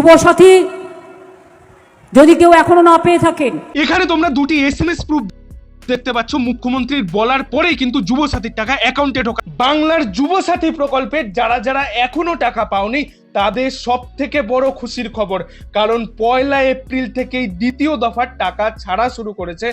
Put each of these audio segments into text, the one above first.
যুবসাথী যদি কেউ এখনো না পেয়ে থাকেন, এখানে তোমরা দুটি এসএমএস প্রুফ দেখতে পাচ্ছ। মুখ্যমন্ত্রীর বলার পরেই কিন্তু যুবসাথীর টাকা অ্যাকাউন্টে ঢোকা। বাংলার যুবসাথী প্রকল্পে যারা যারা এখনো টাকা পাওনি তাদের সব থেকে বড় খুশির খবর, কারণ 1 এপ্রিল থেকেই দ্বিতীয় দফার টাকা ছাড়া শুরু করেছে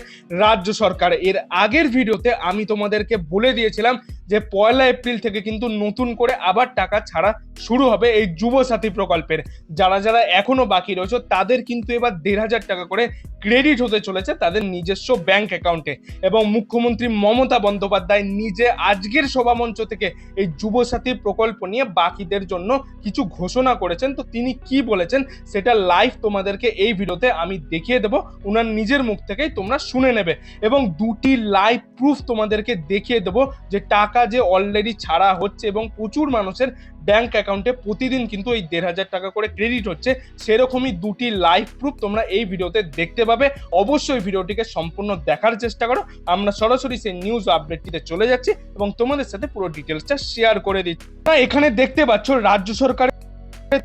রাজ্য সরকার। এর আগের ভিডিওতে আমি তোমাদেরকে বলে দিয়েছিলাম যে 1 এপ্রিল থেকে কিন্তু নতুন করে আবার টাকা ছাড়া শুরু হবে এই যুবসাথী প্রকল্পের। যারা যারা এখনো বাকি রয়েছে তাদের কিন্তু এবার 1,500 টাকা করে ক্রেডিট হতে চলেছে তাদের নিজস্ব ব্যাংক অ্যাকাউন্টে। এবং মুখ্যমন্ত্রী মমতা বন্দ্যোপাধ্যায় নিজে আজকের সভামঞ্চ থেকে এই যুবসাথী প্রকল্প নিয়ে বাকিদের জন্য কিছু ঘোষণা করেছেন। তো তিনি কি বলেছেন সেটা লাইভ তোমাদেরকে এই ভিডিওতে আমি দেখিয়ে দেব, উনার নিজের মুখ থেকেই তোমরা শুনে নেবে। এবং দুটি লাইভ প্রুফ তোমাদেরকে দেখিয়ে দেব যে টাকা যে অলরেডি ছাড়া হচ্ছে এবং প্রচুর মানুষের ব্যাংক অ্যাকাউন্টে প্রতিদিন কিন্তু এই 1,500 টাকা করে ক্রেডিট হচ্ছে, সেরকমই দুটি লাইভ প্রুফ তোমরা এই ভিডিওতে দেখতে পাবে। অবশ্যই ভিডিওটিকে সম্পূর্ণ দেখার চেষ্টা করো। আমরা সরাসরি সেই নিউজ আপডেটটিতে চলে যাচ্ছি এবং তোমাদের সাথে পুরো ডিটেলসটা শেয়ার করে দিচ্ছি। এখানে দেখতে পাচ্ছ রাজ্য সরকার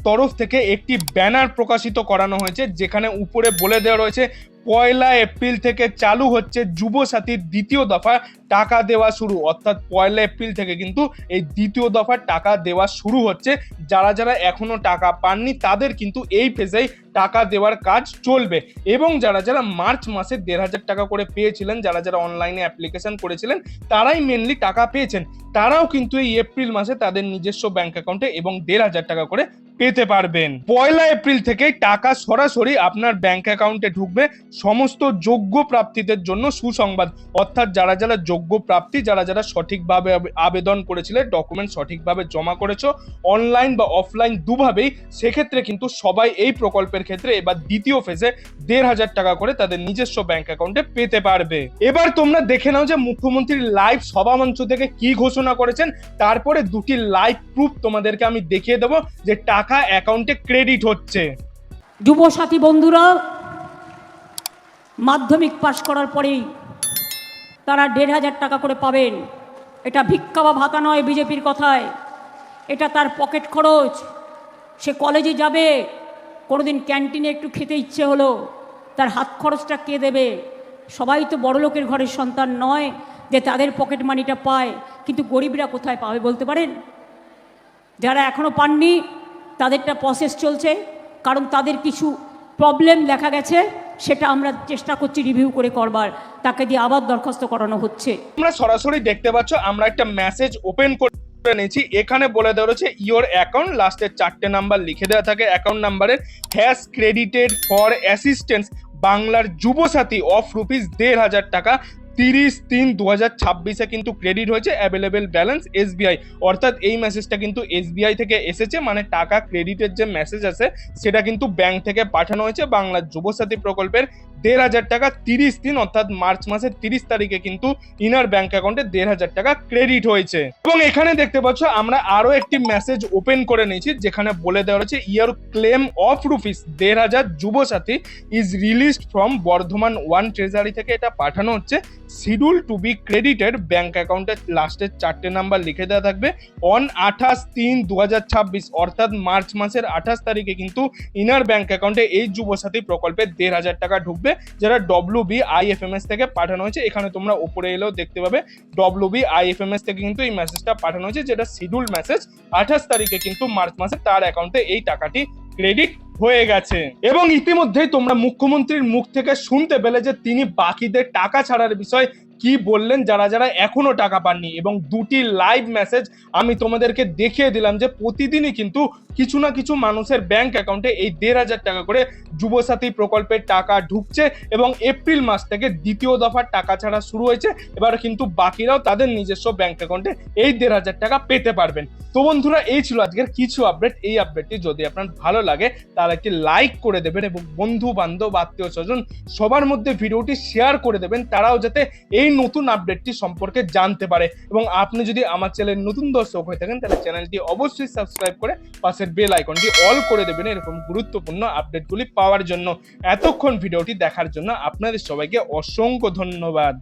তরফ থেকে একটি ব্যানার প্রকাশিত করানো হয়েছে, যেখানে উপরে বলে দেওয়া রয়েছে 1 এপ্রিল থেকে চালু হচ্ছে যুবসাথীর দ্বিতীয় দফা টাকা দেওয়া শুরু। অর্থাৎ 1 এপ্রিল থেকে কিন্তু এই দ্বিতীয় দফার টাকা দেওয়া শুরু হচ্ছে। যারা যারা এখনো টাকা পাননি তাদের কিন্তু এই ফেজেই টাকা দেওয়ার কাজ চলবে। এবং যারা যারা মার্চ মাসে 1,500 টাকা করে পেয়েছিলেন, যারা যারা অনলাইনে অ্যাপ্লিকেশন করেছিলেন তারাই মেনলি টাকা পেয়েছেন, তারাও কিন্তু এই এপ্রিল মাসে তাদের নিজস্ব ব্যাংক অ্যাকাউন্টে এবং 1,500 টাকা করে পেতে পারবেন। 1 এপ্রিল থেকে টাকা সরাসরি আপনার ব্যাংক অ্যাকাউন্টে ঢুকবে। সমস্ত যোগ্য প্রাপ্তিদের জন্য সুসংবাদ, অর্থাৎ যারা যারা যোগ্য প্রাপ্তি, যারা যারা সঠিকভাবে আবেদন করেছিলে, ডকুমেন্ট সঠিকভাবে জমা করেছো অনলাইন বা অফলাইন দুভাবেই, সেক্ষেত্রে কিন্তু সবাই এই প্রকল্পের ক্ষেত্রে এবার দ্বিতীয় ফেজে 1,500 টাকা করে তাদের নিজস্ব ব্যাংক অ্যাকাউন্টে পেতে পারবে। এবার তোমরা দেখে নাও যে মুখ্যমন্ত্রী লাইভ সভামঞ্চ থেকে কি ঘোষণা করেছেন, তারপরে দুটি লাইভ প্রুফ তোমাদেরকে আমি দেখিয়ে দেবো যে টাকা অ্যাকাউন্টে ক্রেডিট হচ্ছে। যুবসাথী বন্ধুরা মাধ্যমিক পাশ করার পরেই তারা 1,500 টাকা করে পাবেন। এটা ভিক্ষা বা ভাতা নয় বিজেপির কথায়, এটা তার পকেট খরচ। সে কলেজে যাবে, কোনোদিন ক্যান্টিনে একটু খেতে ইচ্ছে হলো, তার হাত খরচটা কে দেবে? সবাই তো বড়লোকের ঘরের সন্তান নয় যে তাদের পকেট মানিটা পায়, কিন্তু গরিবরা কোথায় পাবে বলতে পারেন? যারা এখনও পাননি তাদেরটা প্রসেস চলছে, কারণ তাদের কিছু প্রবলেম দেখা গেছে, সেটা আমরা চেষ্টা করছি রিভিউ করে করবার, তাকে দিয়ে আবার দরখাস্ত করানো হচ্ছে। তোমরা সরাসরি দেখতে পাচ্ছ আমরা একটা মেসেজ ওপেন করে নিয়েছি। এখানে বলে দেওয়া রয়েছে ইয়োর অ্যাকাউন্ট, লাস্টের 4টে নাম্বার লিখে দেওয়া থাকে অ্যাকাউন্ট নাম্বারের, হ্যাজ ক্রেডিটেড ফর অ্যাসিস্ট্যান্স বাংলার যুবসাথী অফ ₹1,500 টাকা 30/3/2026 কিন্তু ক্রেডিট হয়েছে, অ্যাভেলেবেল ব্যালেন্স SBI। অর্থাৎ এই মেসেজটা কিন্তু SBI থেকে এসেছে, মানে টাকা ক্রেডিটের যে মেসেজ আছে সেটা কিন্তু ব্যাংক থেকে পাঠানো হয়েছে। বাংলার যুবসাথী প্রকল্পের 1,500 টাকা 30 দিন অর্থাৎ মার্চ মাসের 30 তারিখে কিন্তু ইনার ব্যাংক অ্যাকাউন্টে 1,500 টাকা ক্রেডিট হয়েছে। এবং এখানে দেখতে পাচ্ছ আমরা আরো একটি মেসেজ ওপেন করে নিয়েছি, যেখানে বলে দেওয়া রয়েছে year claim of ₹1,500 Yuvasathi is released from Bardhaman 1 treasury থেকে এটা পাঠানো হচ্ছে। Schedule to be credited bank অ্যাকাউন্টের লাস্টের 4টে নাম্বার লিখে দেওয়া থাকবে অন 28/3/2026 অর্থাৎ মার্চ মাসের 28 তারিখে কিন্তু ইনার ব্যাংক অ্যাকাউন্টে এই যুবসাথী প্রকল্পে 1,500 টাকা ঢুকবে, যেটা WBIFMS থেকে পাঠানো হয়েছে। এখানে তোমরা উপরে এলেও দেখতে পাবে WBIFMS থেকে কিন্তু এই মেসেজটা পাঠানো হয়েছে, যেটা শিডিউল মেসেজ। 28 তারিখে কিন্তু মার্চ মাসে তার অ্যাকাউন্টে এই টাকাটি ক্রেডিট হয়ে গেছে। এবং ইতিমধ্যেই তোমরা মুখ্যমন্ত্রীর মুখ থেকে শুনতে পেলে যে তিনি বাকিদের টাকা ছাড়ার বিষয় কি বললেন, যারা যারা এখনো টাকা পাননি। এবং দুটি লাইভ মেসেজ আমি তোমাদেরকে দেখিয়ে দিলাম যে প্রতিদিনই কিন্তু কিছু না কিছু মানুষের ব্যাংক অ্যাকাউন্টে এই 1,500 টাকা করে যুবসাথী প্রকল্পের টাকা ঢুকছে এবং এপ্রিল মাস থেকে দ্বিতীয় দফার টাকা ছাড়া শুরু হয়েছে। এবার কিন্তু বাকিরাও তাদের নিজস্ব ব্যাংক অ্যাকাউন্টে এই 1,500 টাকা পেতে পারবেন। তো বন্ধুরা এই ছিল আজকের কিছু আপডেট। এই আপডেটটি যদি আপনার ভালো লাগে তাহলে একটি লাইক করে দেবেন এবং বন্ধু বান্ধব আত্মীয় স্বজন সবার মধ্যে ভিডিওটি শেয়ার করে দেবেন, তারাও যাতে এই নতুন আপডেটটি সম্পর্কে জানতে পারে। এবং আপনি যদি আমার চ্যানেলের নতুন দর্শক হয়ে থাকেন তাহলে চ্যানেলটি অবশ্যই সাবস্ক্রাইব করে পাশের বেল আইকনটি অল করে দেবেন এরকম গুরুত্বপূর্ণ আপডেটগুলি পাওয়ার জন্য। এতক্ষণ ভিডিওটি দেখার জন্য আপনাদের সবাইকে অসংখ্য ধন্যবাদ।